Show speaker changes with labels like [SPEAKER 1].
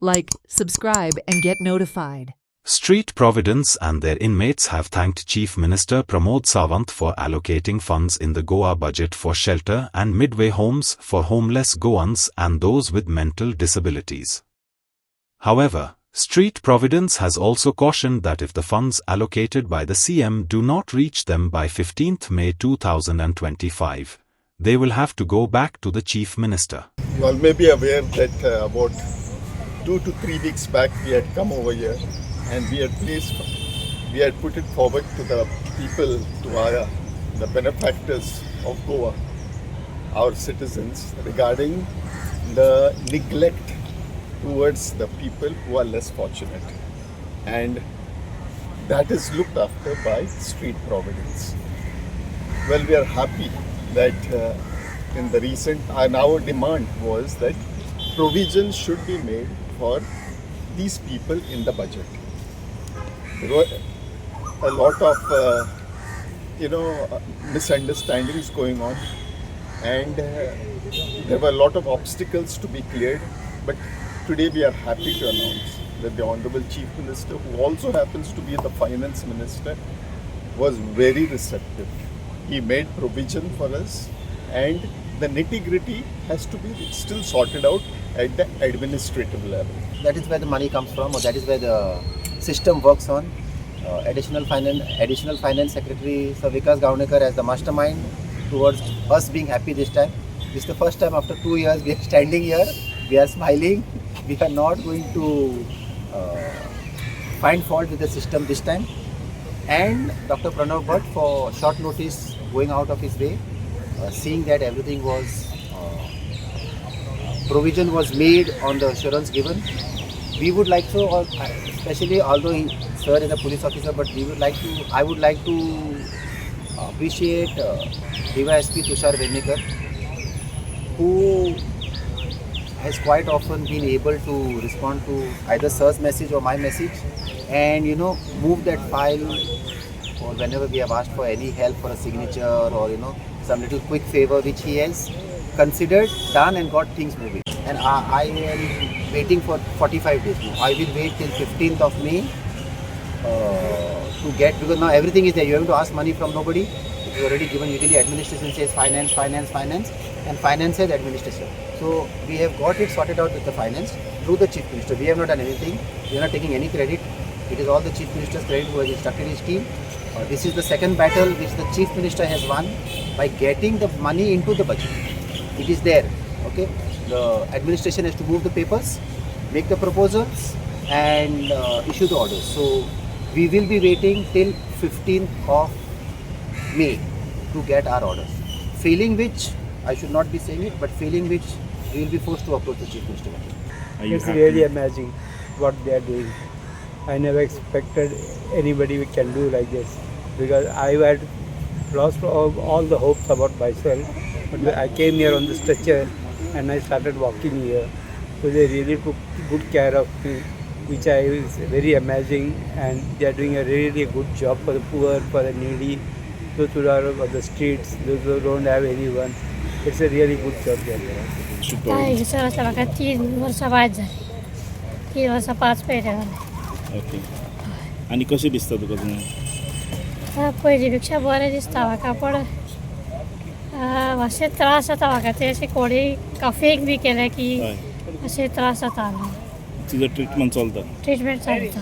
[SPEAKER 1] Like, subscribe, and get notified.
[SPEAKER 2] Street Providence and their inmates have thanked Chief Minister Pramod Sawant for allocating funds in the Goa budget for shelter and midway homes for homeless Goans and those with mental disabilities. However, Street Providence has also cautioned that if the funds allocated by the CM do not reach them by 15th May 2025, they will have to go back to the Chief Minister.
[SPEAKER 3] You all may be aware that about 2 to 3 weeks back we had come over here and we had put it forward to the people, to the benefactors of Goa, our citizens, regarding the neglect towards the people who are less fortunate, and that is looked after by Street Providence. Well, we are happy that in the recent, and our demand was that provision should be made for these people in the budget. There were a lot of misunderstandings going on, and there were a lot of obstacles to be cleared, but today we are happy to announce that the Honorable Chief Minister, who also happens to be the Finance Minister, was very receptive. He made provision for us, and the nitty-gritty has to be still sorted out at the administrative level.
[SPEAKER 4] That is where the money comes from, or that is where the system works on. Additional Finance Secretary Sir Vikas Gaunekar as the mastermind towards us being happy this time. This is the first time after 2 years we are standing here, we are smiling. We are not going to find fault with the system this time. And Dr. Pranav Bhatt, for short notice, going out of his way, seeing that everything was, provision was made on the assurance given. We would like to, especially although sir is a police officer, but I would like to appreciate DYSP Tushar Venekar, who has quite often been able to respond to either sir's message or my message, and move that file, or whenever we have asked for any help for a signature or some little quick favor which he has considered, done, and got things moving. And I am waiting for 45 days now. I will wait till 15th of May to get, because now everything is there. You have to ask money from nobody. It is already given. Usually administration says finance, and finance says administration. So we have got it sorted out with the finance through the Chief Minister. We have not done anything. We are not taking any credit. It is all the Chief Minister's credit who has instructed his team. This is the second battle which the Chief Minister has won by getting the money into the budget. It is there. Okay. The administration has to move the papers, make the proposals, and issue the orders. So we will be waiting till 15th of May to get our orders. Failing which, I should not be saying it, but failing which, we will be forced to approach the Chief Minister.
[SPEAKER 5] It's really amazing what they are doing. I never expected anybody can do like this, because I had lost all the hopes about myself. But I came here on the stretcher and I started walking here. So they really took good care of me, which is very amazing, and they are doing a really good job for the poor, for the needy, those who are on the streets, those who don't have anyone. It's a really good job they are doing.
[SPEAKER 6] Sir असं बघा 3 वर्ष बाद झाली, 3 वर्ष 5 पेढे झाले.
[SPEAKER 7] Okay. आणि कशी दिसता तुका तुम्ही?
[SPEAKER 6] पहिलीपेक्षा बरें दिसता म्हाका, पण अशें त्रास जाता म्हाका. ते अशें कोणी कफेक बी केलें की अशें त्रास जाता.
[SPEAKER 7] तुझं ट्रीटमेंट चलता?
[SPEAKER 6] ट्रीटमेंट चलता.